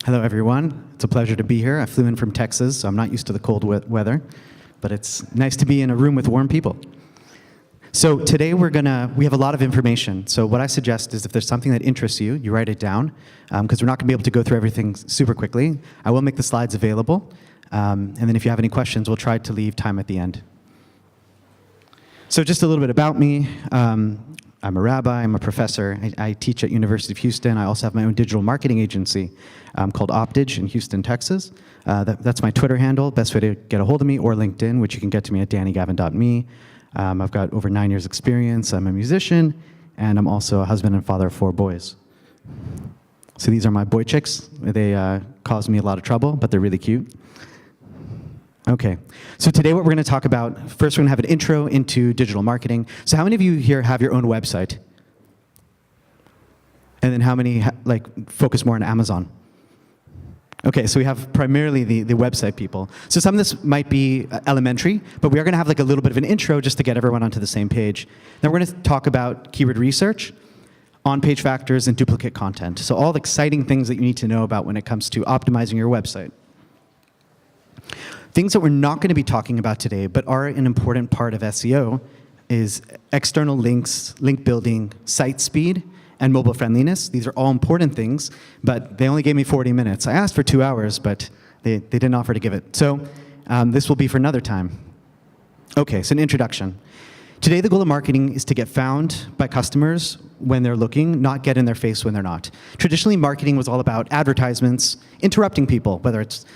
Hello, everyone. It's a pleasure to be here. I flew in from Texas, so I'm not used to the cold weather, but it's nice to be in a room with warm people. So today we have a lot of information. So what I suggest is if there's something that interests you, you write it down, because we're not going to be able to go through everything super quickly. I will make the slides available, and then if you have any questions, we'll try to leave time at the end. So just a little bit about me. I'm a rabbi, I'm a professor. I teach at University of Houston. I also have my own digital marketing agency called Optage in Houston, Texas. That's my Twitter handle, best way to get a hold of me, or LinkedIn, which you can get to me at dannygavin.me. I've got over 9 years experience. I'm a musician, and I'm also a husband and father of 4 boys. So these are my boy chicks. They cause me a lot of trouble, but they're really cute. Okay, so today what we're going to talk about, first we're going to have an intro into digital marketing. So how many of you here have your own website? And then how many focus more on Amazon? Okay, so we have primarily the website people. So some of this might be elementary, but we are going to have a little bit of an intro just to get everyone onto the same page. Then we're going to talk about keyword research, on-page factors, and duplicate content. So all the exciting things that you need to know about when it comes to optimizing your website. Things that we're not going to be talking about today, but are an important part of SEO, is external links, link building, site speed, and mobile friendliness. These are all important things, but they only gave me 40 minutes. I asked for 2 hours, but they didn't offer to give it. So this will be for another time. Okay, so an introduction. Today, the goal of marketing is to get found by customers when they're looking, not get in their face when they're not. Traditionally, marketing was all about advertisements, interrupting people, whether it's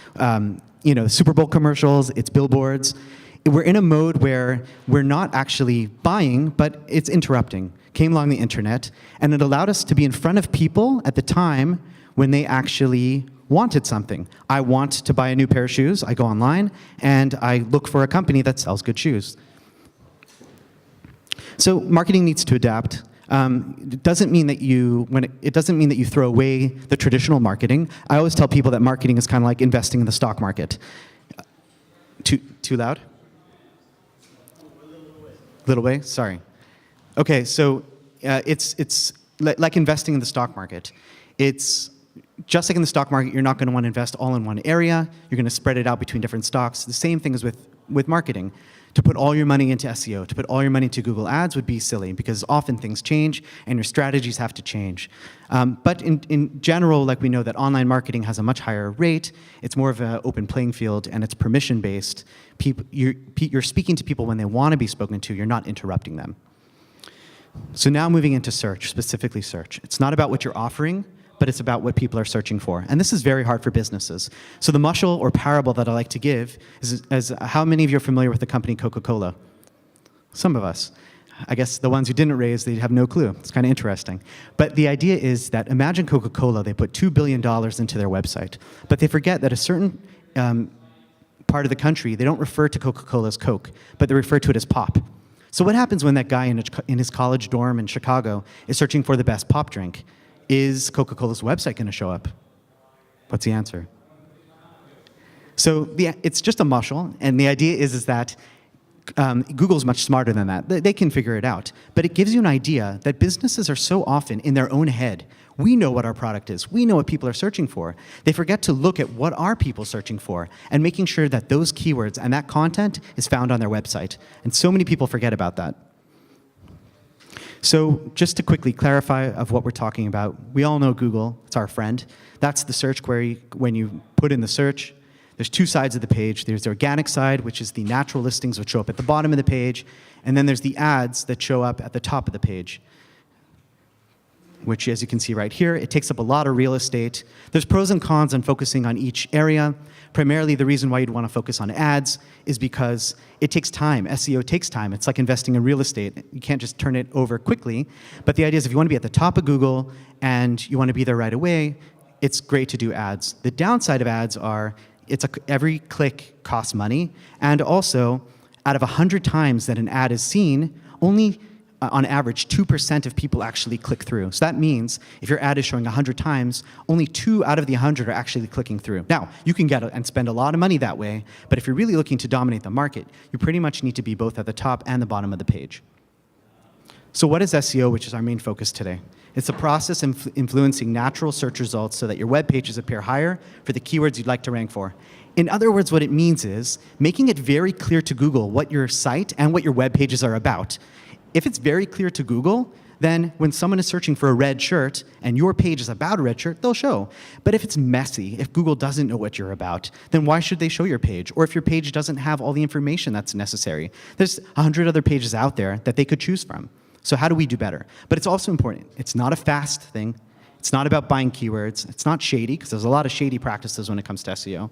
Super Bowl commercials, it's billboards. We're in a mode where we're not actually buying, but it's interrupting. Came along the internet, and it allowed us to be in front of people at the time when they actually wanted something. I want to buy a new pair of shoes. I go online, and I look for a company that sells good shoes. So marketing needs to adapt. It doesn't mean that you throw away the traditional marketing. I always tell people that marketing is kind of like investing in the stock market. Too loud? Little way? Sorry. Okay, so it's like investing in the stock market. It's just like in the stock market, you're not going to want to invest all in one area. You're going to spread it out between different stocks. The same thing is with marketing. To put all your money into SEO, to put all your money into Google Ads would be silly because often things change and your strategies have to change. But in general, we know that online marketing has a much higher rate. It's more of an open playing field and it's permission-based. You're speaking to people when they want to be spoken to. You're not interrupting them. So now moving into search, specifically search. It's not about what you're offering, but it's about what people are searching for. And this is very hard for businesses. So the mushel or parable that I like to give is how many of you are familiar with the company Coca-Cola? Some of us. I guess the ones who didn't raise, they have no clue. It's kind of interesting. But the idea is that imagine Coca-Cola, they put $2 billion into their website, but they forget that a certain part of the country, they don't refer to Coca-Cola as Coke, but they refer to it as pop. So what happens when that guy in his college dorm in Chicago is searching for the best pop drink? Is Coca-Cola's website going to show up? What's the answer? So it's just a mushel, and the idea is that Google's much smarter than that. They can figure it out. But it gives you an idea that businesses are so often in their own head. We know what our product is. We know what people are searching for. They forget to look at what are people searching for and making sure that those keywords and that content is found on their website. And so many people forget about that. So just to quickly clarify of what we're talking about, we all know Google. It's our friend. That's the search query. When you put in the search, there's 2 sides of the page. There's the organic side, which is the natural listings, which show up at the bottom of the page. And then there's the ads that show up at the top of the page, which, as you can see right here, it takes up a lot of real estate. There's pros and cons on focusing on each area. Primarily, the reason why you'd want to focus on ads is because it takes time. SEO takes time. It's like investing in real estate. You can't just turn it over quickly. But the idea is if you want to be at the top of Google and you want to be there right away, it's great to do ads. The downside of ads are every click costs money. And also, out of 100 times that an ad is seen, only on average, 2% of people actually click through. So that means if your ad is showing 100 times, only 2 out of the 100 are actually clicking through. Now, you can get and spend a lot of money that way, but if you're really looking to dominate the market, you pretty much need to be both at the top and the bottom of the page. So what is SEO, which is our main focus today? It's a process influencing natural search results so that your web pages appear higher for the keywords you'd like to rank for. In other words, what it means is making it very clear to Google what your site and what your web pages are about. If it's very clear to Google, then when someone is searching for a red shirt and your page is about a red shirt, they'll show. But if it's messy, if Google doesn't know what you're about, then why should they show your page? Or if your page doesn't have all the information that's necessary, there's 100 other pages out there that they could choose from. So how do we do better? But it's also important. It's not a fast thing. It's not about buying keywords. It's not shady, because there's a lot of shady practices when it comes to SEO.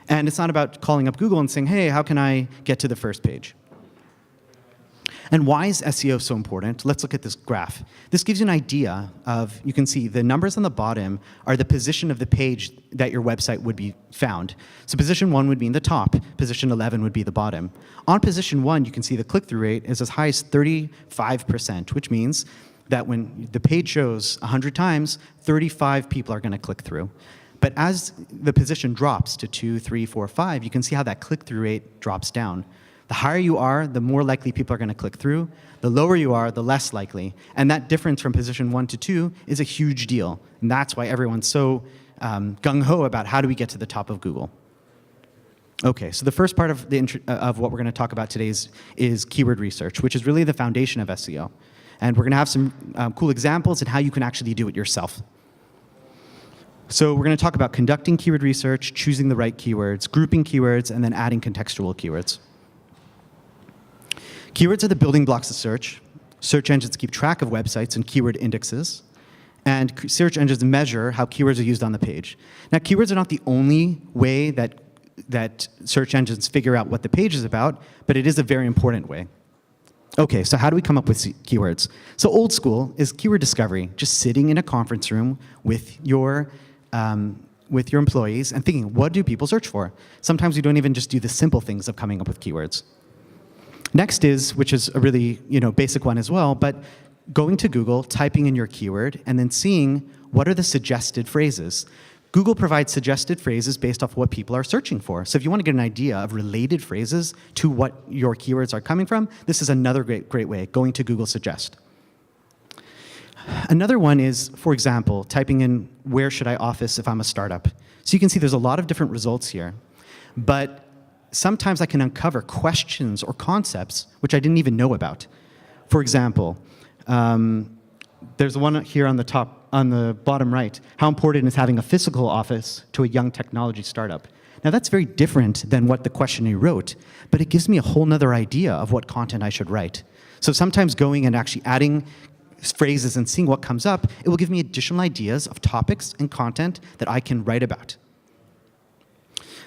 And it's not about calling up Google and saying, hey, how can I get to the first page? And why is SEO so important? Let's look at this graph. This gives you an idea of, you can see the numbers on the bottom are the position of the page that your website would be found. So position 1 would be in the top, position 11 would be the bottom. On position 1, you can see the click-through rate is as high as 35%, which means that when the page shows 100 times, 35 people are going to click through. But as the position drops to 2, 3, 4, 5, you can see how that click-through rate drops down. The higher you are, the more likely people are going to click through. The lower you are, the less likely. And that difference from position 1 to 2 is a huge deal. And that's why everyone's so gung-ho about how do we get to the top of Google. Okay, so the first part of what we're going to talk about today is keyword research, which is really the foundation of SEO. And we're going to have some cool examples and how you can actually do it yourself. So we're going to talk about conducting keyword research, choosing the right keywords, grouping keywords, and then adding contextual keywords. Keywords are the building blocks of search. Search engines keep track of websites and keyword indexes. And search engines measure how keywords are used on the page. Now, keywords are not the only way that search engines figure out what the page is about, but it is a very important way. Okay, so how do we come up with keywords? So old school is keyword discovery, just sitting in a conference room with your employees and thinking, what do people search for? Sometimes we don't even just do the simple things of coming up with keywords. Next is, which is a really basic one as well, but going to Google, typing in your keyword, and then seeing what are the suggested phrases. Google provides suggested phrases based off what people are searching for. So if you want to get an idea of related phrases to what your keywords are coming from, this is another great way, going to Google Suggest. Another one is, for example, typing in, where should I office if I'm a startup? So you can see there's a lot of different results here. But sometimes I can uncover questions or concepts which I didn't even know about. For example, there's one here on the bottom right. How important is having a physical office to a young technology startup? Now that's very different than what the questioner wrote, but it gives me a whole nother idea of what content I should write. So sometimes going and actually adding phrases and seeing what comes up, it will give me additional ideas of topics and content that I can write about.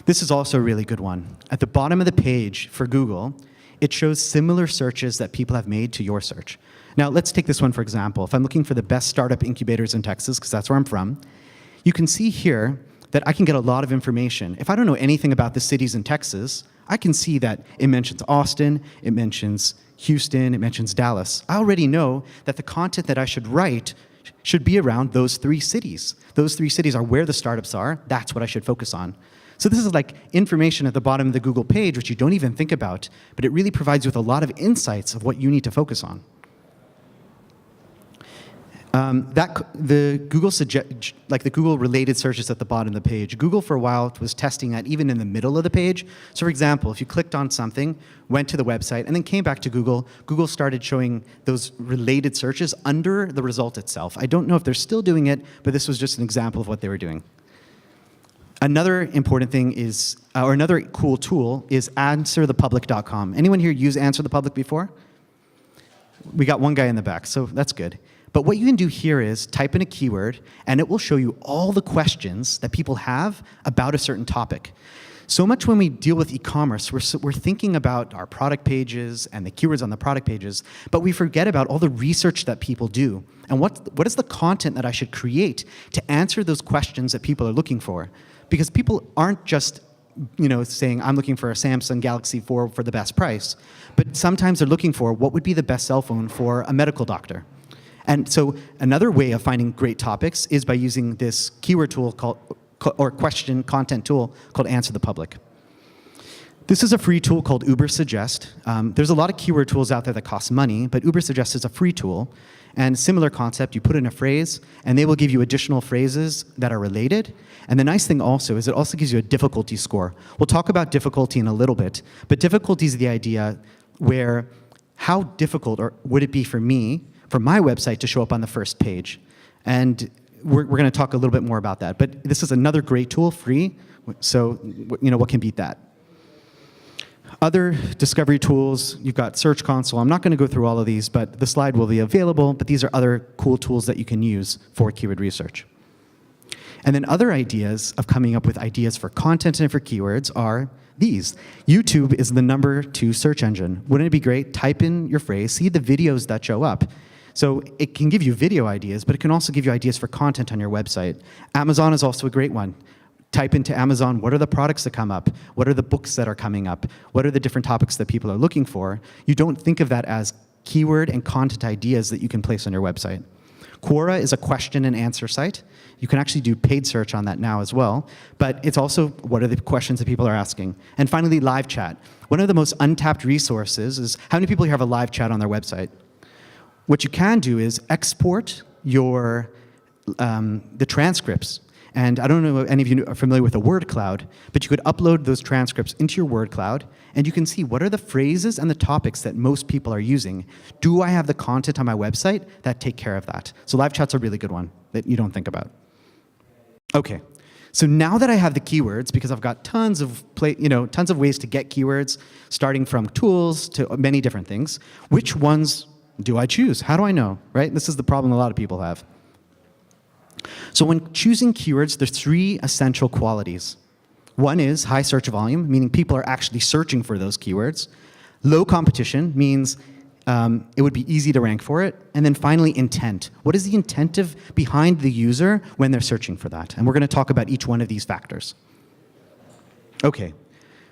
This is also a really good one. At the bottom of the page for Google, it shows similar searches that people have made to your search. Now, let's take this one for example. If I'm looking for the best startup incubators in Texas, because that's where I'm from, you can see here that I can get a lot of information. If I don't know anything about the cities in Texas, I can see that it mentions Austin, it mentions Houston, it mentions Dallas. I already know that the content that I should write should be around those 3 cities. Those 3 cities are where the startups are. That's what I should focus on. So this is like information at the bottom of the Google page, which you don't even think about, but it really provides you with a lot of insights of what you need to focus on. The Google related searches at the bottom of the page, Google for a while was testing that even in the middle of the page. So for example, if you clicked on something, went to the website, and then came back to Google, Google started showing those related searches under the result itself. I don't know if they're still doing it, but this was just an example of what they were doing. Another important thing is, or another cool tool is answerthepublic.com. Anyone here use Answer the Public before? We got one guy in the back, so that's good. But what you can do here is type in a keyword, and it will show you all the questions that people have about a certain topic. So much when we deal with e-commerce, we're thinking about our product pages and the keywords on the product pages, but we forget about all the research that people do. And what is the content that I should create to answer those questions that people are looking for? Because people aren't just saying, I'm looking for a Samsung Galaxy 4 for the best price, but sometimes they're looking for what would be the best cell phone for a medical doctor. And so another way of finding great topics is by using this keyword tool or question content tool called Answer the Public. This is a free tool called Ubersuggest. There's a lot of keyword tools out there that cost money, but Ubersuggest is a free tool. And similar concept, you put in a phrase, and they will give you additional phrases that are related. And the nice thing also is it also gives you a difficulty score. We'll talk about difficulty in a little bit, but difficulty is the idea where how difficult would it be for me, for my website, to show up on the first page. And we're going to talk a little bit more about that. But this is another great tool, free, so what can beat that? Other discovery tools, you've got Search Console. I'm not going to go through all of these, but the slide will be available. But these are other cool tools that you can use for keyword research. And then other ideas of coming up with ideas for content and for keywords are these. YouTube is the #2 search engine. Wouldn't it be great? Type in your phrase, see the videos that show up. So it can give you video ideas, but it can also give you ideas for content on your website. Amazon is also a great one. Type into Amazon, what are the products that come up? What are the books that are coming up? What are the different topics that people are looking for? You don't think of that as keyword and content ideas that you can place on your website. Quora is a question and answer site. You can actually do paid search on that now as well, but it's also what are the questions that people are asking. And finally, live chat. One of the most untapped resources is how many people here have a live chat on their website? What you can do is export your the transcripts. And I don't know if any of you are familiar with a word cloud, but you could upload those transcripts into your word cloud, and you can see what are the phrases and the topics that most people are using. Do I have the content on my website that take care of that? So live chat's a really good one that you don't think about. Okay, so now that I have the keywords, because I've got tons of ways to get keywords, starting from tools to many different things, which ones do I choose? How do I know, right? This is the problem a lot of people have. So when choosing keywords, there's 3 essential qualities. One is high search volume, meaning people are actually searching for those keywords. Low competition means it would be easy to rank for it. And then finally, intent. What is the intent behind the user when they're searching for that? And we're going to talk about each one of these factors. Okay,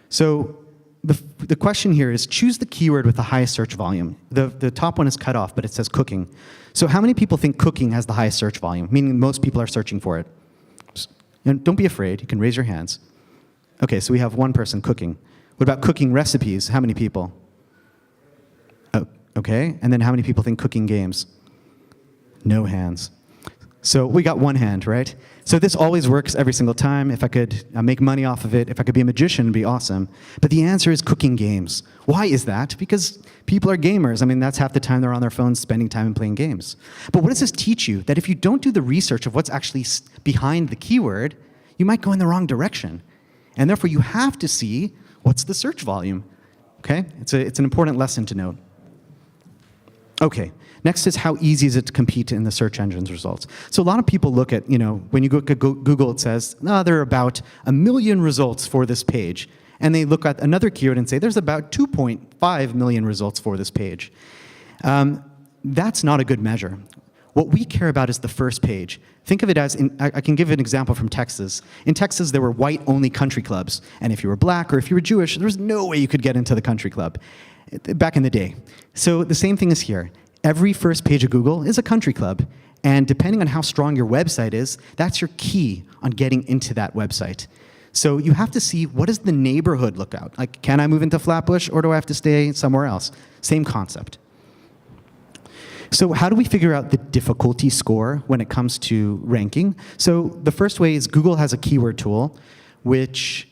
so the question here is choose the keyword with the highest search volume. The top one is cut off, but it says cooking. So how many people think cooking has the highest search volume, meaning most people are searching for it? And don't be afraid. You can raise your hands. Okay, so we have one person cooking. What about cooking recipes? How many people? Oh, okay, and then how many people think cooking games? No hands. So we got one hand, right? So this always works every single time. If I could make money off of it, if I could be a magician, it'd be awesome. But the answer is cooking games. Why is that? Because people are gamers. I mean, that's half the time they're on their phones spending time and playing games. But what does this teach you? That if you don't do the research of what's actually behind the keyword, you might go in the wrong direction. And therefore, you have to see what's the search volume. Okay? It's an important lesson to note. Okay. Next is how easy is it to compete in the search engine's results. So a lot of people look at, when you go to Google, it says, there are about 1 million results for this page. And they look at another keyword and say, there's about 2.5 million results for this page. That's not a good measure. What we care about is the first page. Think of it as, I can give an example from Texas. In Texas, there were white-only country clubs. And if you were black or if you were Jewish, there was no way you could get into the country club back in the day. So the same thing is here. Every first page of Google is a country club. And depending on how strong your website is, that's your key on getting into that website. So you have to see, what does the neighborhood look out? Like, can I move into Flatbush or do I have to stay somewhere else? Same concept. So how do we figure out the difficulty score when it comes to ranking? So the first way is Google has a keyword tool, which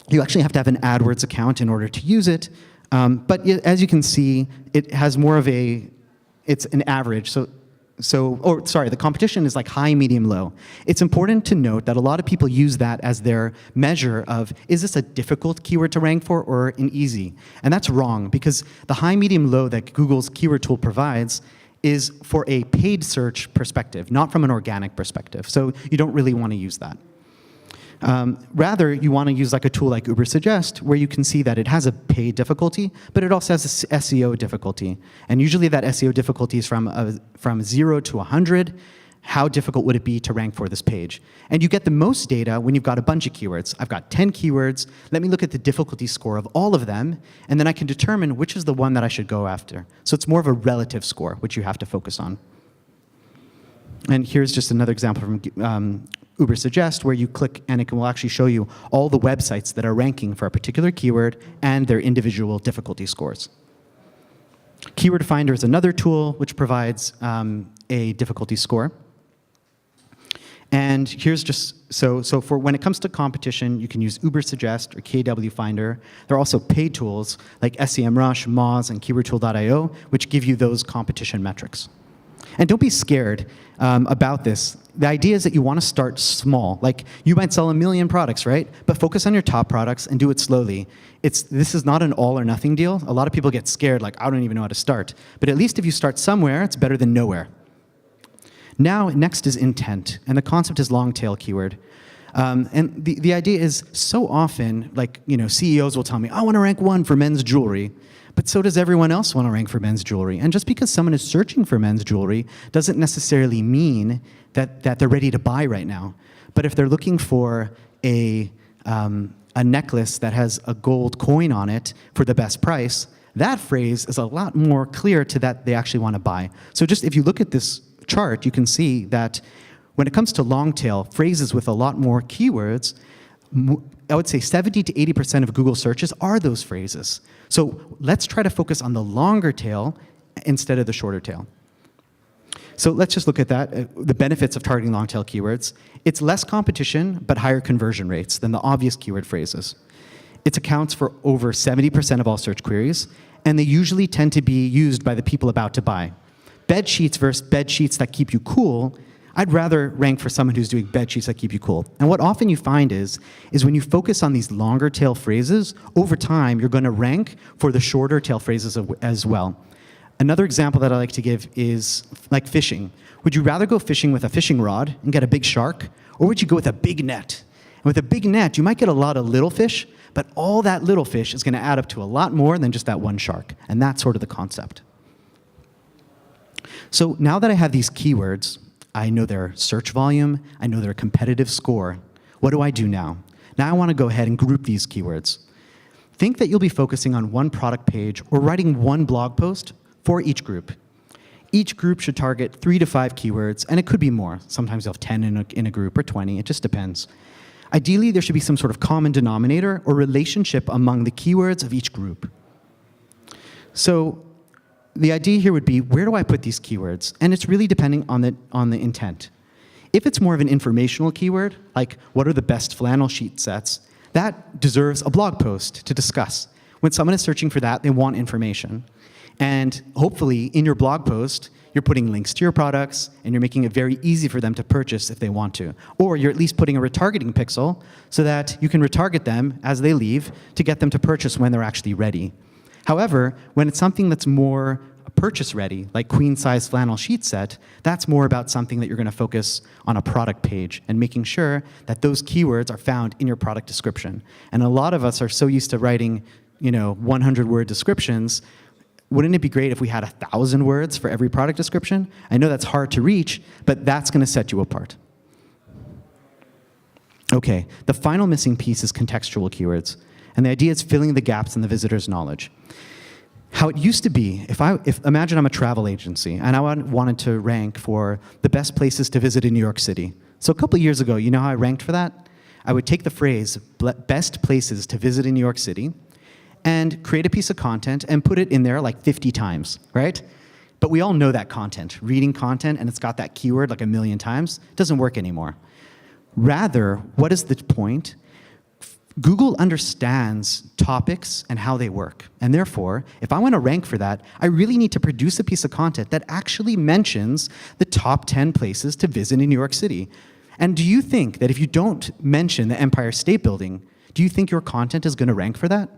you actually have to have an AdWords account in order to use it. But as you can see, it has more of it's an average. The competition is like high, medium, low. It's important to note that a lot of people use that as their measure of, is this a difficult keyword to rank for or an easy? And that's wrong, because the high, medium, low that Google's keyword tool provides is for a paid search perspective, not from an organic perspective. So you don't really want to use that. Rather, you want to use like a tool like Ubersuggest, where you can see that it has a paid difficulty, but it also has a SEO difficulty. And usually that SEO difficulty is from 0 to 100. How difficult would it be to rank for this page? And you get the most data when you've got a bunch of keywords. I've got 10 keywords. Let me look at the difficulty score of all of them, and then I can determine which is the one that I should go after. So it's more of a relative score, which you have to focus on. And here's just another example from Ubersuggest, where you click and it will actually show you all the websites that are ranking for a particular keyword and their individual difficulty scores. Keyword Finder is another tool which provides a difficulty score. And here's just, so for when it comes to competition, you can use Ubersuggest or KW Finder. There are also paid tools like SEMrush, Moz, and KeywordTool.io, which give you those competition metrics. And don't be scared about this. The idea is that you want to start small. Like, you might sell 1 million products, right? But focus on your top products and do it slowly. This is not an all or nothing deal. A lot of people get scared, like, I don't even know how to start. But at least if you start somewhere, it's better than nowhere. Now, next is intent, and the concept is long tail keyword. And the idea is, so often, like, CEOs will tell me, I want to rank 1 for men's jewelry. But so does everyone else want to rank for men's jewelry. And just because someone is searching for men's jewelry doesn't necessarily mean that they're ready to buy right now. But if they're looking for a necklace that has a gold coin on it for the best price, that phrase is a lot more clear to that they actually want to buy. So just if you look at this chart, you can see that when it comes to long tail, phrases with a lot more keywords, I would say 70 to 80% of Google searches are those phrases. So let's try to focus on the longer tail instead of the shorter tail. So let's just look at that, the benefits of targeting long tail keywords. It's less competition, but higher conversion rates than the obvious keyword phrases. It accounts for over 70% of all search queries, and they usually tend to be used by the people about to buy. Bed sheets versus bed sheets that keep you cool, I'd rather rank for someone who's doing bed sheets that keep you cool. And what often you find is when you focus on these longer tail phrases, over time you're going to rank for the shorter tail phrases as well. Another example that I like to give is like fishing. Would you rather go fishing with a fishing rod and get a big shark, or would you go with a big net? And with a big net, you might get a lot of little fish, but all that little fish is going to add up to a lot more than just that one shark. And that's sort of the concept. So now that I have these keywords, I know their search volume, I know their competitive score. What do I do now? Now I want to go ahead and group these keywords. Think that you'll be focusing on one product page or writing one blog post for each group. Each group should target 3 to 5 keywords, and it could be more. Sometimes you'll have 10 in a group or 20, it just depends. Ideally, there should be some sort of common denominator or relationship among the keywords of each group. So the idea here would be, where do I put these keywords? And it's really depending on the intent. If it's more of an informational keyword, like what are the best flannel sheet sets, that deserves a blog post to discuss. When someone is searching for that, they want information. And hopefully, in your blog post, you're putting links to your products, and you're making it very easy for them to purchase if they want to. Or you're at least putting a retargeting pixel so that you can retarget them as they leave to get them to purchase when they're actually ready. However, when it's something that's more purchase ready, like queen size flannel sheet set, that's more about something that you're going to focus on a product page and making sure that those keywords are found in your product description. And a lot of us are so used to writing, 100-word descriptions. Wouldn't it be great if we had 1,000 words for every product description? I know that's hard to reach, but that's going to set you apart. Okay, the final missing piece is contextual keywords. And the idea is filling the gaps in the visitor's knowledge. How it used to be, imagine I'm a travel agency and I wanted to rank for the best places to visit in New York City. So a couple years ago, you know how I ranked for that? I would take the phrase, best places to visit in New York City, and create a piece of content and put it in there like 50 times, right? But we all know that content. Reading content and it's got that keyword like 1 million times doesn't work anymore. Rather, what is the point? Google understands topics and how they work. And therefore, if I want to rank for that, I really need to produce a piece of content that actually mentions the top 10 places to visit in New York City. And do you think that if you don't mention the Empire State Building, do you think your content is going to rank for that?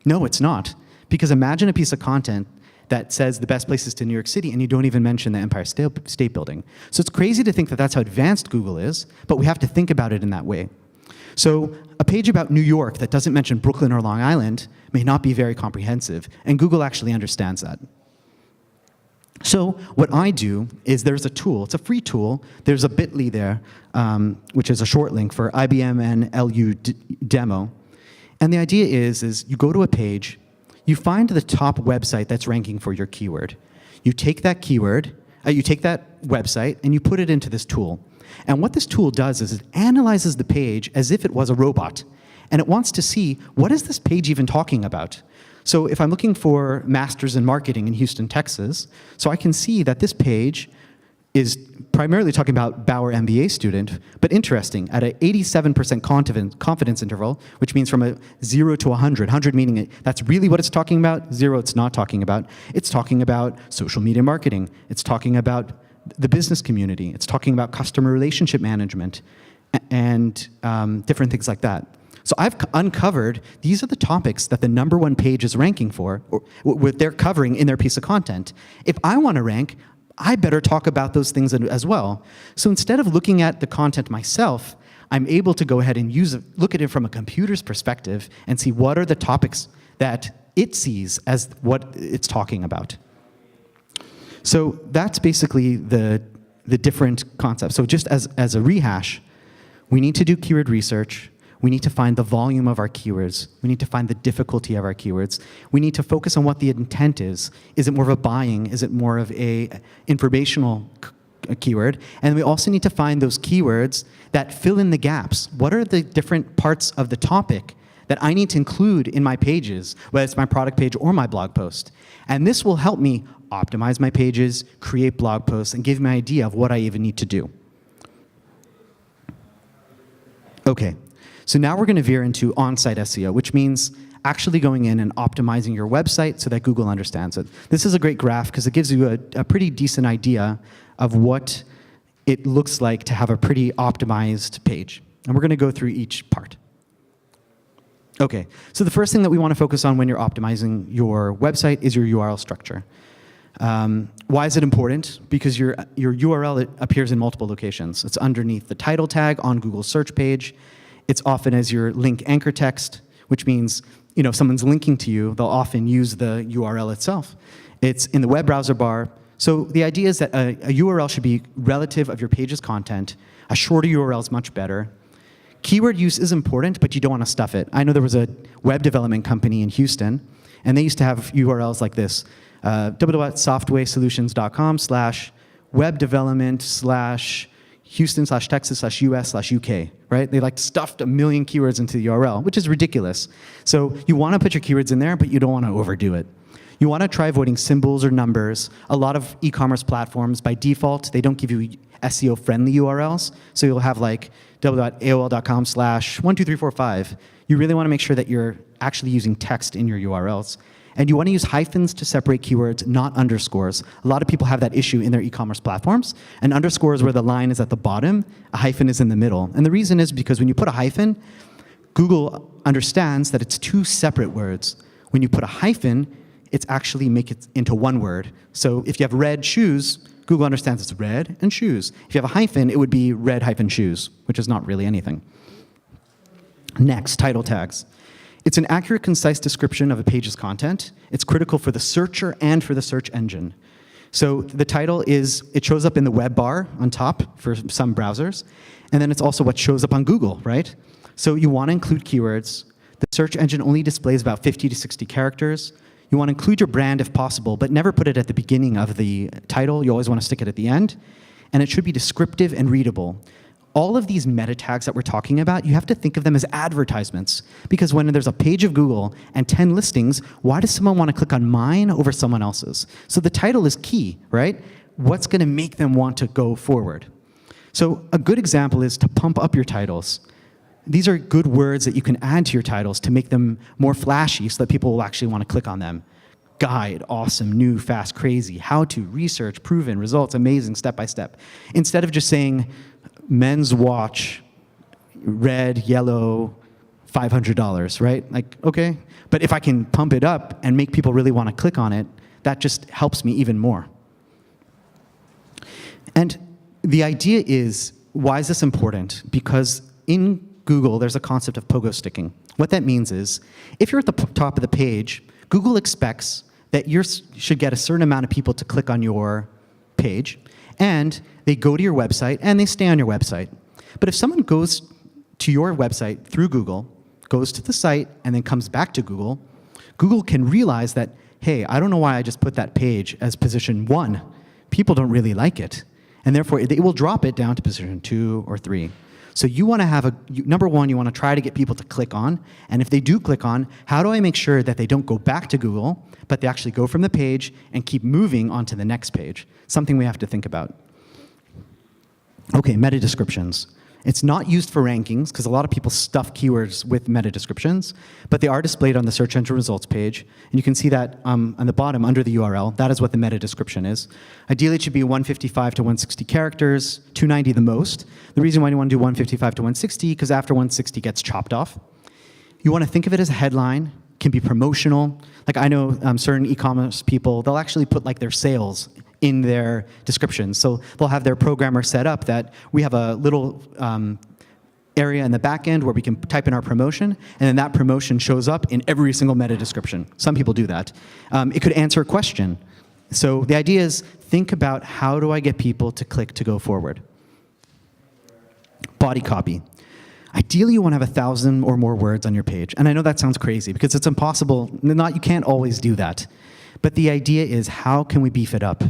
No, it's not. Because imagine a piece of content that says the best places to New York City and you don't even mention the Empire State Building. So it's crazy to think that that's how advanced Google is, but we have to think about it in that way. So a page about New York that doesn't mention Brooklyn or Long Island may not be very comprehensive, and Google actually understands that. So what I do is there's a tool. It's a free tool. There's a bit.ly there, which is a short link for IBM and LU demo. And the idea is you go to a page, you find the top website that's ranking for your keyword. You take that keyword, You take that website and you put it into this tool. And what this tool does is it analyzes the page as if it was a robot. And it wants to see, what is this page even talking about? So if I'm looking for Masters in Marketing in Houston, Texas, so I can see that this page is primarily talking about Bauer MBA student, but interesting, at an 87% confidence interval, which means from a 0 to 100, 100 meaning that's really what it's talking about, 0 it's not talking about. It's talking about social media marketing. It's talking about the business community. It's talking about customer relationship management and different things like that. So I've uncovered these are the topics that the #1 page is ranking for, or what they're covering in their piece of content. If I want to rank, I better talk about those things as well. So instead of looking at the content myself, I'm able to go ahead and look at it from a computer's perspective and see what are the topics that it sees as what it's talking about. So that's basically the different concepts. So just as a rehash, we need to do keyword research. We need to find the volume of our keywords. We need to find the difficulty of our keywords. We need to focus on what the intent is. Is it more of a buying? Is it more of a informational keyword? And we also need to find those keywords that fill in the gaps. What are the different parts of the topic that I need to include in my pages, whether it's my product page or my blog post? And this will help me optimize my pages, create blog posts, and give me an idea of what I even need to do. Okay. So now we're going to veer into on-site SEO, which means actually going in and optimizing your website so that Google understands it. This is a great graph because it gives you a pretty decent idea of what it looks like to have a pretty optimized page. And we're going to go through each part. Okay, so the first thing that we want to focus on when you're optimizing your website is your URL structure. Why is it important? Because your URL appears in multiple locations. It's underneath the title tag on Google's search page. It's often as your link anchor text, which means if someone's linking to you, they'll often use the URL itself. It's in the web browser bar. So the idea is that a URL should be relative of your page's content. A shorter URL is much better. Keyword use is important, but you don't want to stuff it. I know there was a web development company in Houston, and they used to have URLs like this, www.softwaresolutions.com/web-development/Houston/Texas/US/UK, right? They stuffed 1 million keywords into the URL, which is ridiculous. So you want to put your keywords in there, but you don't want to overdo it. You want to try avoiding symbols or numbers. A lot of e-commerce platforms, by default, they don't give you SEO-friendly URLs. So you'll have www.aol.com/12345. You really want to make sure that you're actually using text in your URLs. And you want to use hyphens to separate keywords, not underscores. A lot of people have that issue in their e-commerce platforms. An underscore is where the line is at the bottom, a hyphen is in the middle. And the reason is because when you put a hyphen, Google understands that it's 2 separate words. When you put a hyphen, it's actually make it into 1 word. So if you have red shoes, Google understands it's red and shoes. If you have a hyphen, it would be red-shoes, which is not really anything. Next, title tags. It's an accurate, concise description of a page's content. It's critical for the searcher and for the search engine. So the title it shows up in the web bar on top for some browsers, and then it's also what shows up on Google, right? So you want to include keywords. The search engine only displays about 50 to 60 characters. You want to include your brand if possible, but never put it at the beginning of the title. You always want to stick it at the end. And it should be descriptive and readable. All of these meta tags that we're talking about, you have to think of them as advertisements. Because when there's a page of Google and 10 listings, why does someone want to click on mine over someone else's? So the title is key, right? What's going to make them want to go forward? So a good example is to pump up your titles. These are good words that you can add to your titles to make them more flashy so that people will actually want to click on them. Guide, awesome, new, fast, crazy, how to, research, proven, results, amazing, step by step. Instead of just saying, men's watch, red, yellow, $500, right? Okay. But if I can pump it up and make people really want to click on it, that just helps me even more. And the idea is, why is this important? Because in Google, there's a concept of pogo sticking. What that means is, if you're at the top of the page, Google expects that you should get a certain amount of people to click on your page, and they go to your website, and they stay on your website. But if someone goes to your website through Google, goes to the site, and then comes back to Google, Google can realize that, hey, I don't know why I just put that page as position 1, people don't really like it. And therefore, it will drop it down to position 2 or 3. So you want to have number one, you want to try to get people to click on. And if they do click on, how do I make sure that they don't go back to Google, but they actually go from the page and keep moving on to the next page? Something we have to think about. Okay, meta descriptions. It's not used for rankings because a lot of people stuff keywords with meta descriptions, but they are displayed on the search engine results page. And you can see that on the bottom under the URL. That is what the meta description is. Ideally, it should be 155 to 160 characters, 290 the most. The reason why you want to do 155 to 160 because after 160 gets chopped off. You want to think of it as a headline, can be promotional. Like I know certain e-commerce people, they'll actually put like their sales in their description. So they'll have their programmer set up that we have a little area in the back end where we can type in our promotion, and then that promotion shows up in every single meta description. Some people do that. It could answer a question. So the idea is think about how do I get people to click to go forward. Body copy. Ideally, you want to have 1,000 or more words on your page. And I know that sounds crazy because it's impossible. You can't always do that. But the idea is how can we beef it up?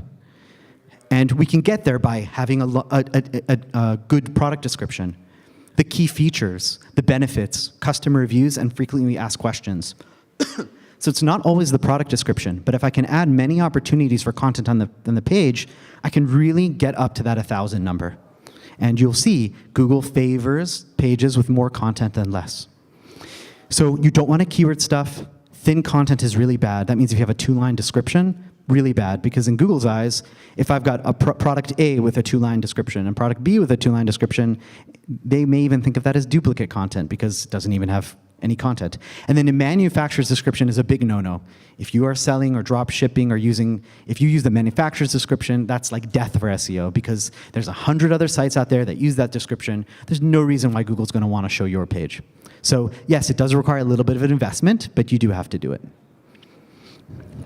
And we can get there by having a good product description, the key features, the benefits, customer reviews, and frequently asked questions. So it's not always the product description, but if I can add many opportunities for content on the page, I can really get up to that 1,000 number. And you'll see Google favors pages with more content than less. So you don't want to keyword stuff. Thin content is really bad. That means if you have a 2-line description, really bad, because in Google's eyes, if I've got a product A with a 2-line description and product B with a 2-line description, they may even think of that as duplicate content because it doesn't even have any content. And then a manufacturer's description is a big no-no. If you are selling or drop shipping or if you use the manufacturer's description, that's like death for SEO because there's 100 other sites out there that use that description. There's no reason why Google's going to want to show your page. So yes, it does require a little bit of an investment, but you do have to do it.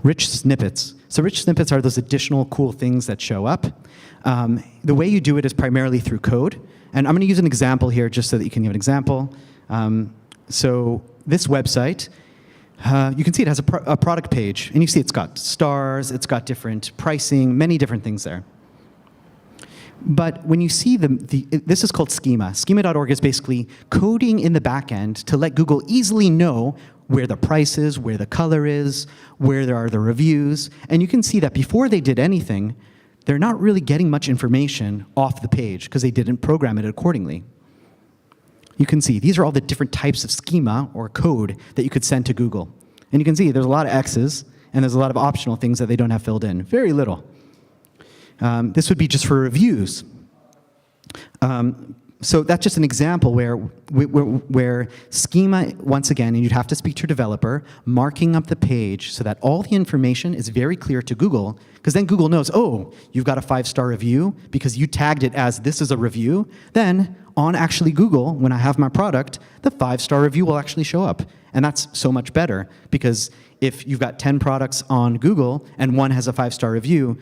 Rich snippets. So rich snippets are those additional cool things that show up. The way you do it is primarily through code. And I'm going to use an example here just so that you can give an example. So this website, you can see it has a product page. And you see it's got stars, it's got different pricing, many different things there. But when you see this is called schema. Schema.org is basically coding in the back end to let Google easily know where the price is, where the color is, where there are the reviews. And you can see that before they did anything, they're not really getting much information off the page because they didn't program it accordingly. You can see these are all the different types of schema or code that you could send to Google. And you can see there's a lot of X's and there's a lot of optional things that they don't have filled in. Very little. This would be just for reviews. So that's just an example where schema, once again, and you'd have to speak to your developer, marking up the page so that all the information is very clear to Google, because then Google knows, oh, you've got a 5-star review because you tagged it as this is a review. Then on actually Google, when I have my product, the 5-star review will actually show up. And that's so much better because if you've got 10 products on Google and one has a 5-star review,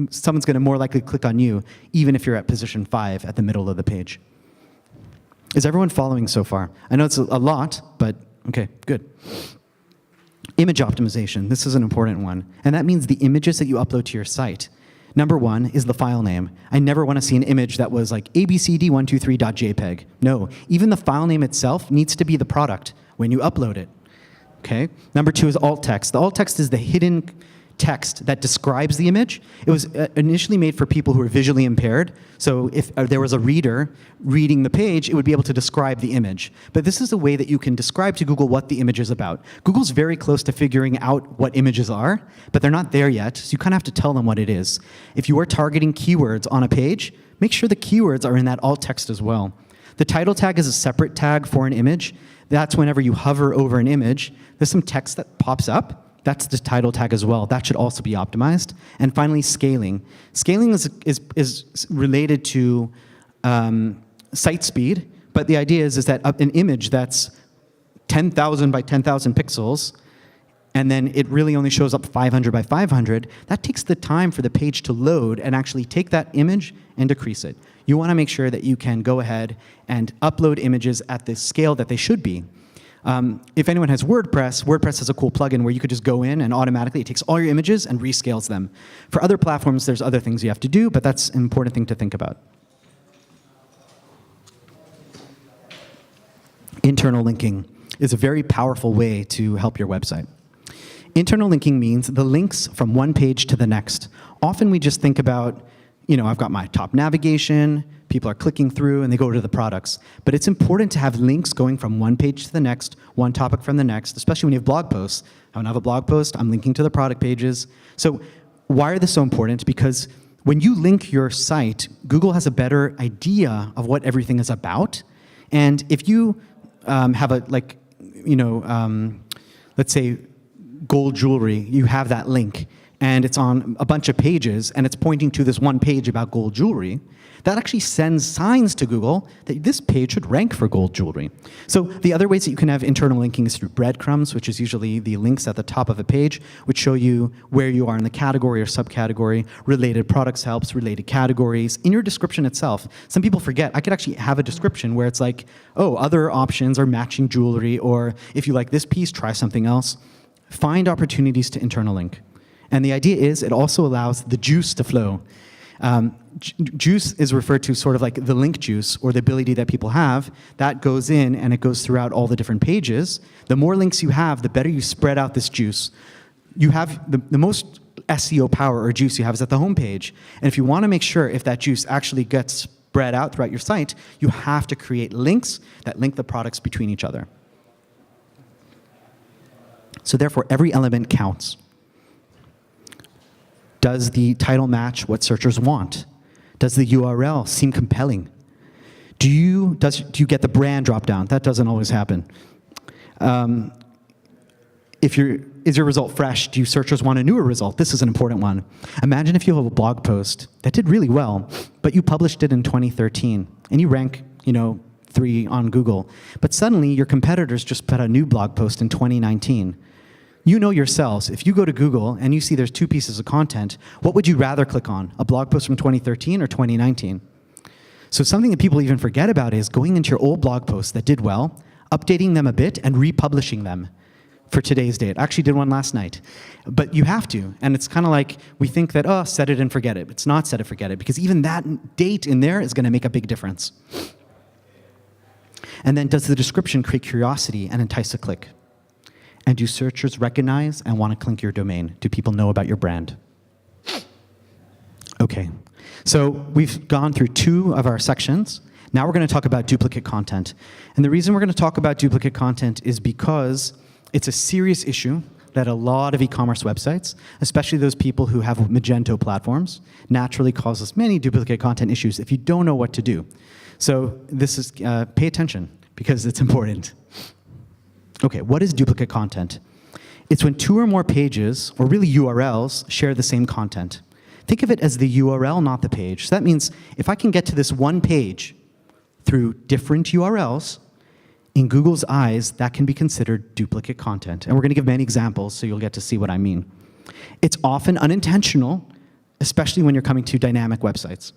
someone's going to more likely click on you, even if you're at position 5 at the middle of the page. Is everyone following so far? I know it's a lot, but okay, good. Image optimization. This is an important one. And that means the images that you upload to your site. Number one is the file name. I never want to see an image that was like abcd123.jpg. No, even the file name itself needs to be the product when you upload it. Okay. Number two is alt text. The alt text is the hidden text that describes the image. It was initially made for people who are visually impaired. So if there was a reader reading the page, it would be able to describe the image. But this is a way that you can describe to Google what the image is about. Google's very close to figuring out what images are, but they're not there yet. So you kind of have to tell them what it is. If you are targeting keywords on a page, make sure the keywords are in that alt text as well. The title tag is a separate tag for an image. That's whenever you hover over an image, there's some text that pops up. That's the title tag as well. That should also be optimized. And finally, scaling. Scaling is related to site speed, but the idea is that an image that's 10,000 by 10,000 pixels, and then it really only shows up 500 by 500, that takes the time for the page to load and actually take that image and decrease it. You want to make sure that you can go ahead and upload images at the scale that they should be. If anyone has WordPress, WordPress has a cool plugin where you could just go in and automatically it takes all your images and rescales them. For other platforms, there's other things you have to do, but that's an important thing to think about. Internal linking is a very powerful way to help your website. Internal linking means the links from one page to the next. Often we just think about, I've got my top navigation, people are clicking through and they go to the products. But it's important to have links going from one page to the next, one topic from the next, especially when you have blog posts. I don't have a blog post, I'm linking to the product pages. So why are this so important? Because when you link your site, Google has a better idea of what everything is about. And if you have let's say gold jewelry, you have that link and it's on a bunch of pages and it's pointing to this one page about gold jewelry, that actually sends signs to Google that this page should rank for gold jewelry. So the other ways that you can have internal linking is through breadcrumbs, which is usually the links at the top of a page, which show you where you are in the category or subcategory, related products helps, related categories. In your description itself, some people forget, I could actually have a description where it's like, oh, other options are matching jewelry, or if you like this piece, try something else. Find opportunities to internal link. And the idea is it also allows the juice to flow. Juice is referred to sort of like the link juice, or the ability that people have. That goes in and it goes throughout all the different pages. The more links you have, the better you spread out this juice. You have the most SEO power or juice you have is at the home page. And if you want to make sure if that juice actually gets spread out throughout your site, you have to create links that link the products between each other. So therefore, every element counts. Does the title match what searchers want? Does the URL seem compelling? Do you get the brand drop down? That doesn't always happen. Is your result fresh? Do searchers want a newer result? This is an important one. Imagine if you have a blog post that did really well, but you published it in 2013, and you rank, 3 on Google. But suddenly, your competitors just put a new blog post in 2019. You know yourselves, if you go to Google and you see there's 2 pieces of content, what would you rather click on? A blog post from 2013 or 2019? So something that people even forget about is going into your old blog posts that did well, updating them a bit, and republishing them for today's date. I actually did one last night. But you have to, and it's kind of like we think that, oh, set it and forget it. It's not set it, forget it, because even that date in there is going to make a big difference. And then does the description create curiosity and entice a click? And do searchers recognize and want to link your domain? Do people know about your brand? Okay, so we've gone through 2 of our sections. Now we're going to talk about duplicate content. And the reason we're going to talk about duplicate content is because it's a serious issue that a lot of e-commerce websites, especially those people who have Magento platforms, naturally causes many duplicate content issues if you don't know what to do. So this is, pay attention because it's important. Okay, what is duplicate content? It's when 2 or more pages, or really URLs, share the same content. Think of it as the URL, not the page. So that means if I can get to this one page through different URLs, in Google's eyes, that can be considered duplicate content. And we're going to give many examples so you'll get to see what I mean. It's often unintentional, especially when you're coming to dynamic websites.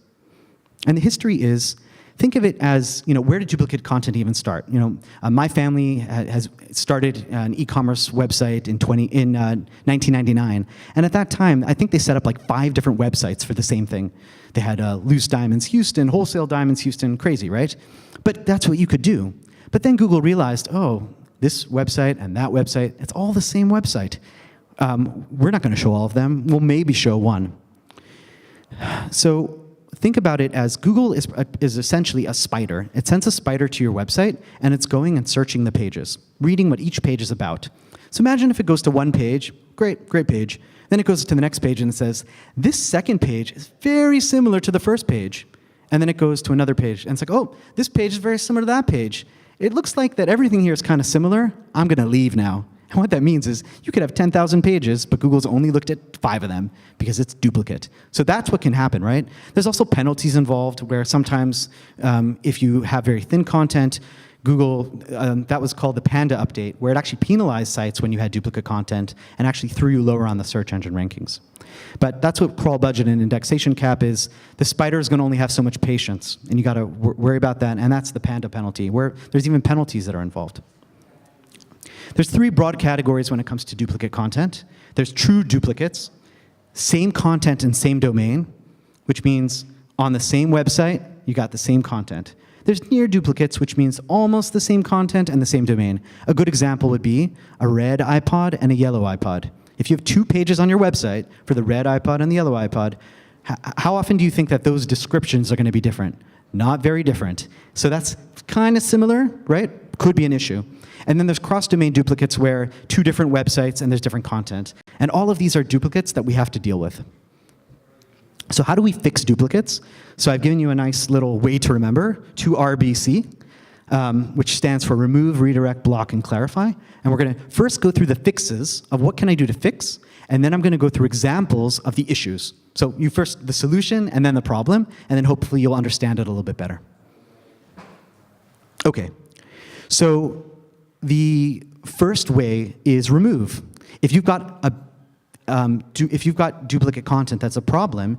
And the history is, think of it as, where did duplicate content even start? My family has started an e-commerce website in 1999. And at that time, I think they set up like 5 different websites for the same thing. They had Loose Diamonds Houston, Wholesale Diamonds Houston, crazy, right? But that's what you could do. But then Google realized, oh, this website and that website, it's all the same website. We're not going to show all of them. We'll maybe show one. So think about it as Google is essentially a spider. It sends a spider to your website, and it's going and searching the pages, reading what each page is about. So imagine if it goes to one page, great page. Then it goes to the next page and it says, this second page is very similar to the first page. And then it goes to another page, and it's like, oh, this page is very similar to that page. It looks like that everything here is kind of similar. I'm going to leave now. And what that means is you could have 10,000 pages, but Google's only looked at 5 of them because it's duplicate. So that's what can happen, right? There's also penalties involved where sometimes if you have very thin content, Google, that was called the Panda update, where it actually penalized sites when you had duplicate content and actually threw you lower on the search engine rankings. But that's what crawl budget and indexation cap is. The spider is going to only have so much patience, and you got to worry about that, and that's the Panda penalty, where there's even penalties that are involved. There's three broad categories when it comes to duplicate content. There's true duplicates, same content and same domain, which means on the same website, you got the same content. There's near duplicates, which means almost the same content and the same domain. A good example would be a red iPod and a yellow iPod. If you have 2 pages on your website for the red iPod and the yellow iPod, how often do you think that those descriptions are going to be different? Not very different. So that's kind of similar, right? Could be an issue. And then there's cross-domain duplicates where 2 different websites and there's different content. And all of these are duplicates that we have to deal with. So how do we fix duplicates? So I've given you a nice little way to remember, 2RBC, which stands for remove, redirect, block, and clarify. And we're going to first go through the fixes of what can I do to fix, and then I'm going to go through examples of the issues. So you first the solution, and then the problem, and then hopefully you'll understand it a little bit better. Okay, so the first way is remove. If you've got duplicate content that's a problem,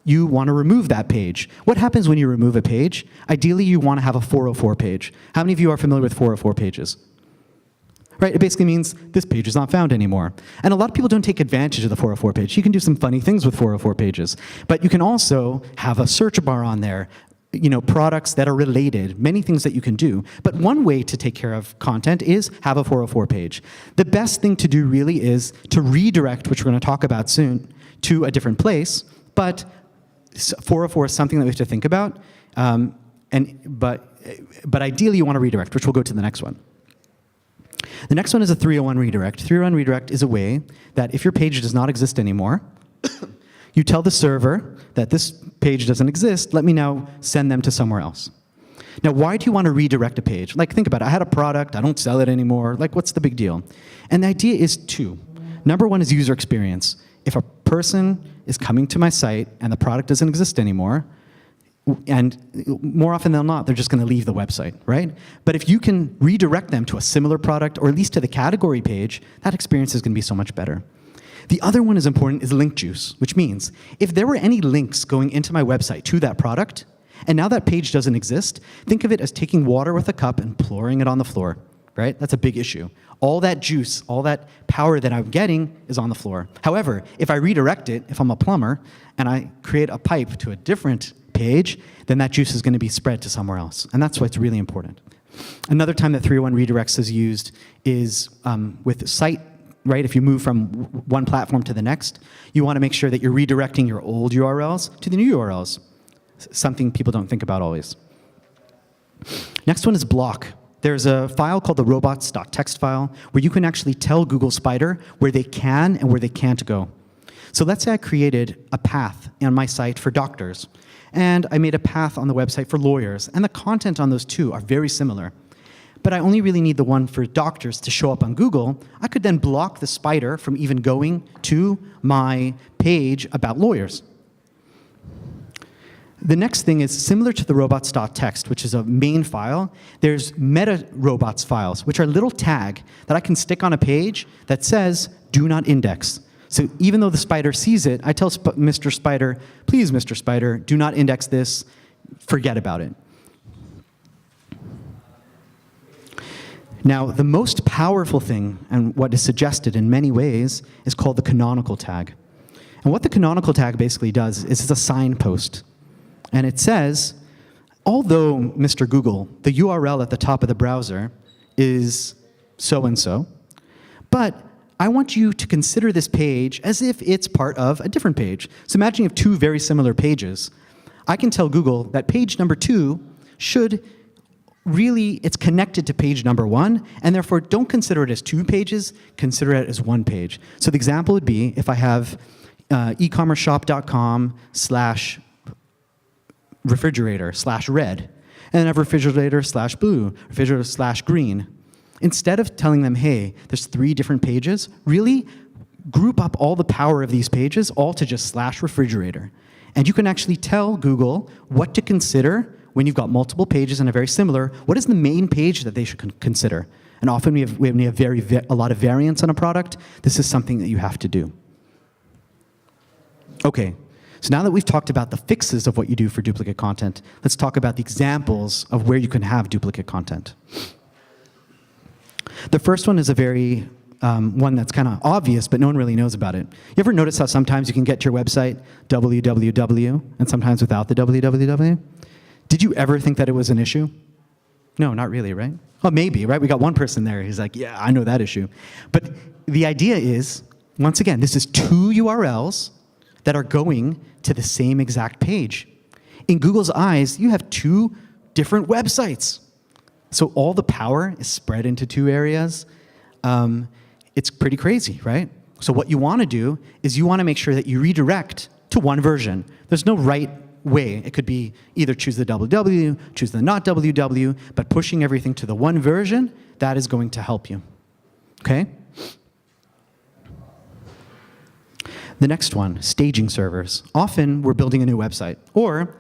you want to remove that page. What happens when you remove a page? Ideally, you want to have a 404 page. How many of you are familiar with 404 pages? Right, it basically means this page is not found anymore. And a lot of people don't take advantage of the 404 page. You can do some funny things with 404 pages. But you can also have a search bar on there, products that are related, many things that you can do. But one way to take care of content is have a 404 page. The best thing to do really is to redirect, which we're going to talk about soon, to a different place. But 404 is something that we have to think about. But ideally, you want to redirect, which we'll go to the next one. The next one is a 301 redirect. 301 redirect is a way that if your page does not exist anymore, you tell the server that this page doesn't exist, let me now send them to somewhere else. Now, why do you want to redirect a page? Like, think about it. I had a product, I don't sell it anymore. Like, what's the big deal? And the idea is 2. Number 1 is user experience. If a person is coming to my site and the product doesn't exist anymore, and more often than not, they're just going to leave the website, right? But if you can redirect them to a similar product, or at least to the category page, that experience is going to be so much better. The other one is important is link juice, which means if there were any links going into my website to that product, and now that page doesn't exist, think of it as taking water with a cup and pouring it on the floor, right? That's a big issue. All that juice, all that power that I'm getting is on the floor. However, if I redirect it, if I'm a plumber, and I create a pipe to a different page, then that juice is going to be spread to somewhere else. And that's why it's really important. Another time that 301 redirects is used is with site, right? If you move from one platform to the next, you want to make sure that you're redirecting your old URLs to the new URLs. Something people don't think about always. Next one is block. There's a file called the robots.txt file where you can actually tell Google Spider where they can and where they can't go. So let's say I created a path on my site for doctors, and I made a path on the website for lawyers, and the content on those 2 are very similar. But I only really need the one for doctors to show up on Google. I could then block the spider from even going to my page about lawyers. The next thing is similar to the robots.txt, which is a main file. There's meta robots files, which are a little tag that I can stick on a page that says, do not index. So even though the spider sees it, I tell Mr. Spider, please, Mr. Spider, do not index this, forget about it. Now, the most powerful thing, and what is suggested in many ways, is called the canonical tag. And what the canonical tag basically does is it's a signpost. And it says, although, Mr. Google, the URL at the top of the browser is so-and-so, but I want you to consider this page as if it's part of a different page. So imagine you have 2 very similar pages. I can tell Google that page number 2 should really, it's connected to page number 1, and therefore don't consider it as 2 pages, consider it as 1 page. So the example would be if I have ecommerceshop.com/refrigerator/red, and then I have refrigerator/blue, refrigerator/green. Instead of telling them, hey, there's 3 different pages, really group up all the power of these pages all to just /refrigerator. And you can actually tell Google what to consider when you've got multiple pages and are very similar. What is the main page that they should consider? And often we have a lot of variance on a product. This is something that you have to do. Okay, so now that we've talked about the fixes of what you do for duplicate content, let's talk about the examples of where you can have duplicate content. The first one is a very one that's kind of obvious, but no one really knows about it. You ever notice how sometimes you can get to your website www and sometimes without the www? Did you ever think that it was an issue? No, not really, right? Well, maybe, right? We got one person there. He's like, yeah, I know that issue. But the idea is, once again, this is two URLs that are going to the same exact page. In Google's eyes, you have two different websites. So all the power is spread into two areas. It's pretty crazy, right? So what you want to do is you want to make sure that you redirect to one version. There's no right way. It could be either choose the www, choose the not www, but pushing everything to the one version, that is going to help you. Okay? The next one, staging servers. Often we're building a new website, or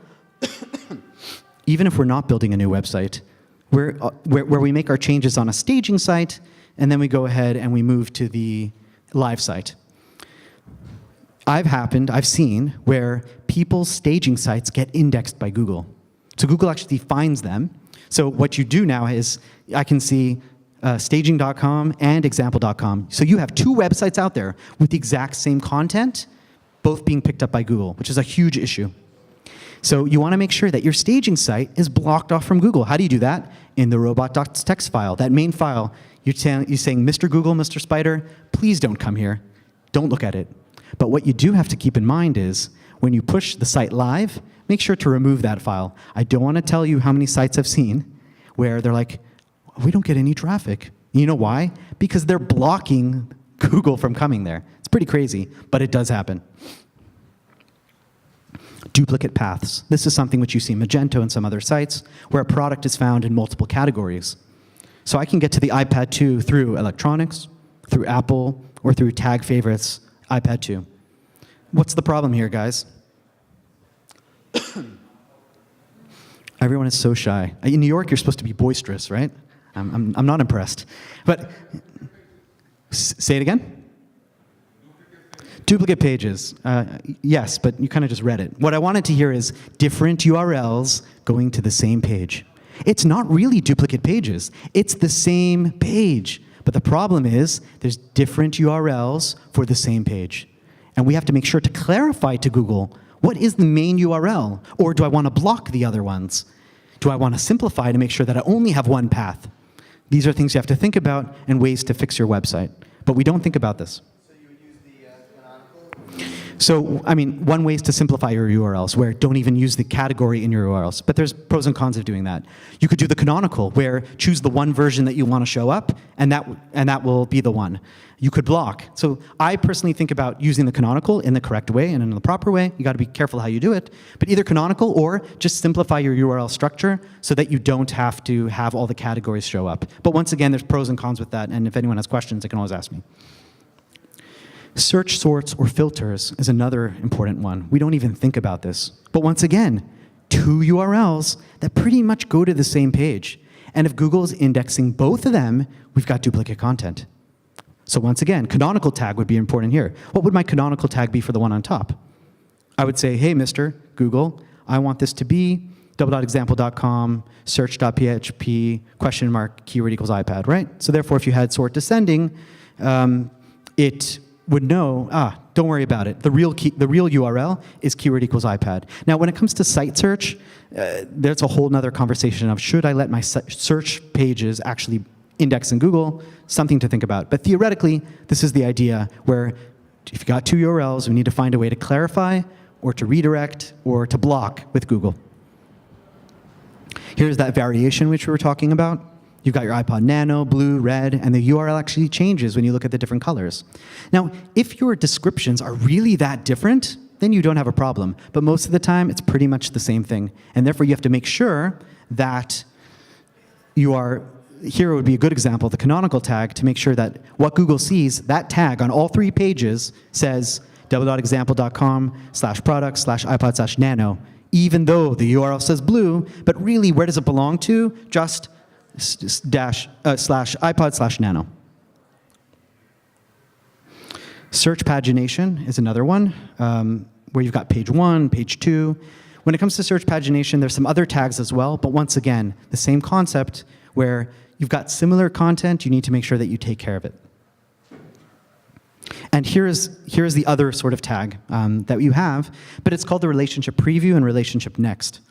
even if we're not building a new website, where we make our changes on a staging site, and then we go ahead and we move to the live site. I've seen where people's staging sites get indexed by Google. So Google actually finds them. So what you do now is, I can see staging.com and example.com. So you have two websites out there with the exact same content, both being picked up by Google, which is a huge issue. So you want to make sure that your staging site is blocked off from Google. How do you do that? In the robot.txt file, that main file, you're saying, Mr. Google, Mr. Spider, please don't come here. Don't look at it. But what you do have to keep in mind is, when you push the site live, make sure to remove that file. I don't want to tell you how many sites I've seen where they're like, we don't get any traffic. You know why? Because they're blocking Google from coming there. It's pretty crazy, but it does happen. Duplicate paths. This is something which you see in Magento and some other sites, where a product is found in multiple categories. So I can get to the iPad 2 through electronics, through Apple, or through tag favorites, iPad 2. What's the problem here, guys? Everyone is so shy. In New York, you're supposed to be boisterous, right? I'm not impressed. But say it again? Duplicate pages. Yes, but you kind of just read it. What I wanted to hear is different URLs going to the same page. It's not really duplicate pages. It's the same page. But the problem is there's different URLs for the same page. And we have to make sure to clarify to Google, what is the main URL? Or do I want to block the other ones? Do I want to simplify to make sure that I only have one path? These are things you have to think about and ways to fix your website. But we don't think about this. So you would use the canonical? So, I mean, one way is to simplify your URLs, where don't even use the category in your URLs. But there's pros and cons of doing that. You could do the canonical, where choose the one version that you want to show up, and that will be the one. You could block. So I personally think about using the canonical in the correct way and in the proper way. You got to be careful how you do it. But either canonical or just simplify your URL structure so that you don't have to have all the categories show up. But once again, there's pros and cons with that. And if anyone has questions, they can always ask me. Search sorts or filters is another important one. We don't even think about this. But once again, two URLs that pretty much go to the same page. And if Google is indexing both of them, we've got duplicate content. So once again, canonical tag would be important here. What would my canonical tag be for the one on top? I would say, hey, Mr. Google, I want this to be double.example.com, search.php, question mark, keyword equals iPad, right? So therefore, if you had sort descending, it would know, don't worry about it. The real URL is keyword equals iPad. Now, when it comes to site search, there's a whole other conversation of should I let my search pages actually index in Google? Something to think about. But theoretically, this is the idea where if you've got two URLs, we need to find a way to clarify or to redirect or to block with Google. Here's that variation which we were talking about. You've got your iPod Nano, blue, red, and the URL actually changes when you look at the different colors. Now, if your descriptions are really that different, then you don't have a problem. But most of the time, it's pretty much the same thing. And therefore, you have to make sure that you are, here would be a good example, the canonical tag, to make sure that what Google sees, that tag on all three pages says double.example.com/product/iPod/nano, even though the URL says blue, but really, where does it belong to? Just /iPod/nano. Search pagination is another one, where you've got page 1, page 2. When it comes to search pagination, there's some other tags as well, but once again, the same concept where you've got similar content, you need to make sure that you take care of it. And here is the other sort of tag that you have, but it's called the relationship preview and relationship next.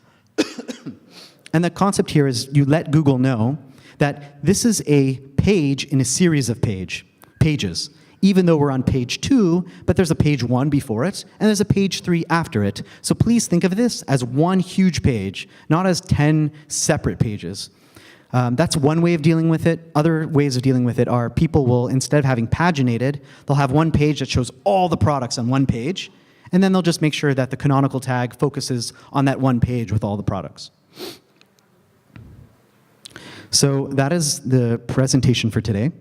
And the concept here is you let Google know that this is a page in a series of pages, even though we're on page 2, but there's a page 1 before it, and there's a page 3 after it. So please think of this as one huge page, not as 10 separate pages. That's one way of dealing with it. Other ways of dealing with it are people will, instead of having paginated, they'll have one page that shows all the products on one page, and then they'll just make sure that the canonical tag focuses on that one page with all the products. So that is the presentation for today.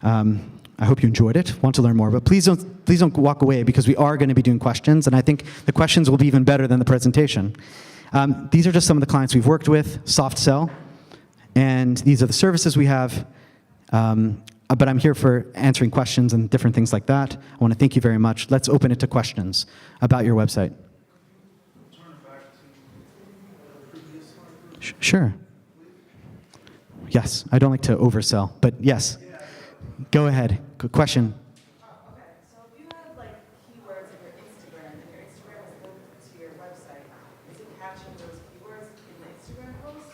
I hope you enjoyed it, want to learn more, but please don't walk away because we are going to be doing questions, and I think the questions will be even better than the presentation. These are just some of the clients we've worked with, soft sell, and these are the services we have, but I'm here for answering questions and different things like that. I want to thank you very much. Let's open it to questions about your website. Sure. Yes, I don't like to oversell, but yes. Go ahead. Good question. Okay, so if you have like keywords in your Instagram and your Instagram is linked to your website, is it catching those keywords in the Instagram posts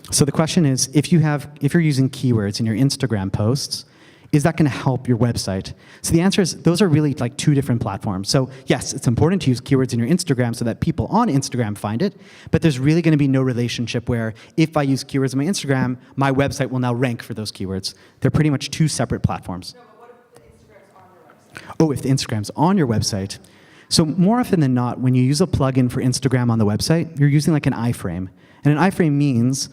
or? So the question is, if you're using keywords in your Instagram posts, is that going to help your website? So the answer is those are really like two different platforms. So yes, it's important to use keywords in your Instagram so that people on Instagram find it, but there's really going to be no relationship where if I use keywords on my Instagram, my website will now rank for those keywords. They're pretty much two separate platforms. No, but what if the Instagram's on your website? Oh, if the Instagram's on your website. So more often than not, when you use a plugin for Instagram on the website, you're using like an iframe. And an iframe means,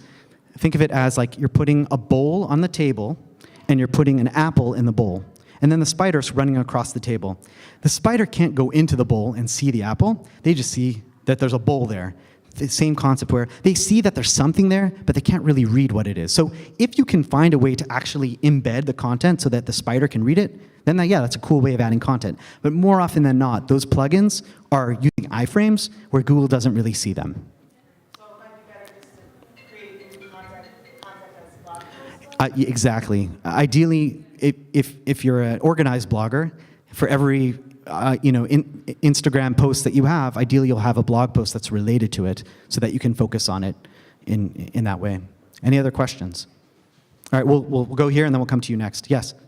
think of it as like you're putting a bowl on the table and you're putting an apple in the bowl. And then the spider's running across the table. The spider can't go into the bowl and see the apple. They just see that there's a bowl there. The same concept where they see that there's something there, but they can't really read what it is. So if you can find a way to actually embed the content so that the spider can read it, then that's a cool way of adding content. But more often than not, those plugins are using iframes where Google doesn't really see them. So it might be better just to create new content as blog posts? Exactly. Ideally, if you're an organized blogger, for every Instagram post that you have, ideally you'll have a blog post that's related to it, so that you can focus on it in that way. Any other questions? All right, we'll go here and then we'll come to you next. Yes. Can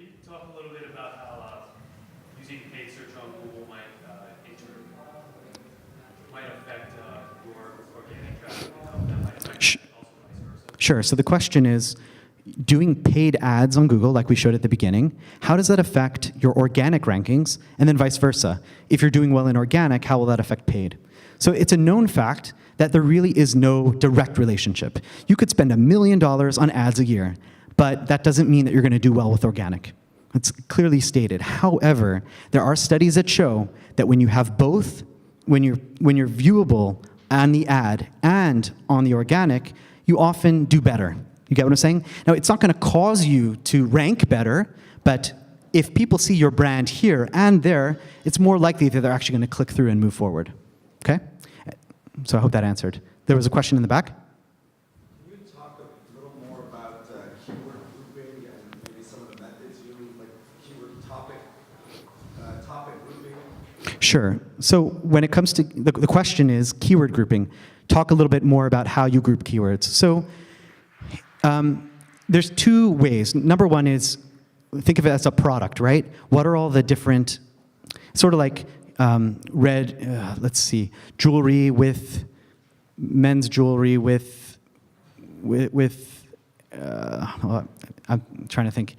you talk a little bit about how using paid search on Google might affect your organic traffic and how that might affect also vice versa? Sure. So the question is, doing paid ads on Google, like we showed at the beginning, how does that affect your organic rankings, and then vice versa? If you're doing well in organic, how will that affect paid? So it's a known fact that there really is no direct relationship. You could spend $1 million on ads a year, but that doesn't mean that you're going to do well with organic. It's clearly stated. However, there are studies that show that when you have both, when you're viewable on the ad and on the organic, you often do better. You get what I'm saying? Now, it's not going to cause you to rank better, but if people see your brand here and there, it's more likely that they're actually going to click through and move forward. Okay? So I hope that answered. There was a question in the back? Can you talk a little more about keyword grouping and maybe some of the methods you use, like keyword topic grouping? Sure. So when it comes to, the question is keyword grouping. Talk a little bit more about how you group keywords. So there's two ways. Number one is, think of it as a product, right? What are all the different, sort of like let's see, jewelry with, men's jewelry with I'm trying to think.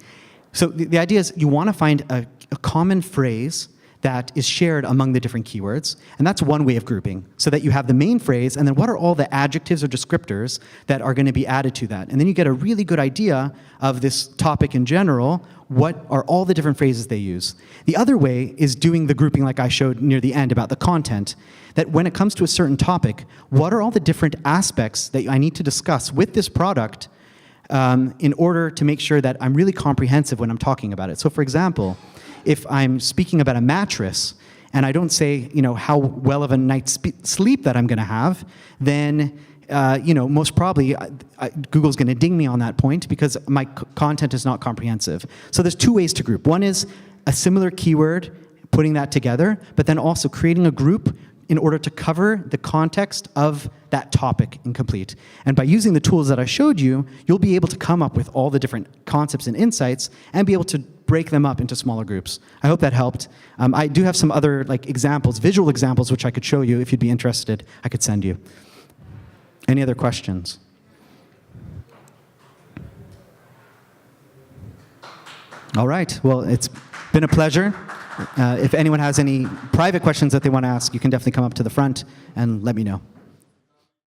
So the idea is you want to find a common phrase that is shared among the different keywords, and that's one way of grouping, so that you have the main phrase, and then what are all the adjectives or descriptors that are going to be added to that? And then you get a really good idea of this topic in general, what are all the different phrases they use. The other way is doing the grouping like I showed near the end about the content, that when it comes to a certain topic, what are all the different aspects that I need to discuss with this product in order to make sure that I'm really comprehensive when I'm talking about it. So for example, if I'm speaking about a mattress and I don't say, how well of a night's sleep that I'm going to have, then most probably Google's going to ding me on that point because my content is not comprehensive. So there's two ways to group. One is a similar keyword, putting that together, but then also creating a group in order to cover the context of that topic in complete. And by using the tools that I showed you, you'll be able to come up with all the different concepts and insights and be able to break them up into smaller groups. I hope that helped. I do have some other examples, visual examples, which I could show you if you'd be interested. I could send you. Any other questions? All right. Well, it's been a pleasure. If anyone has any private questions that they want to ask, you can definitely come up to the front and let me know.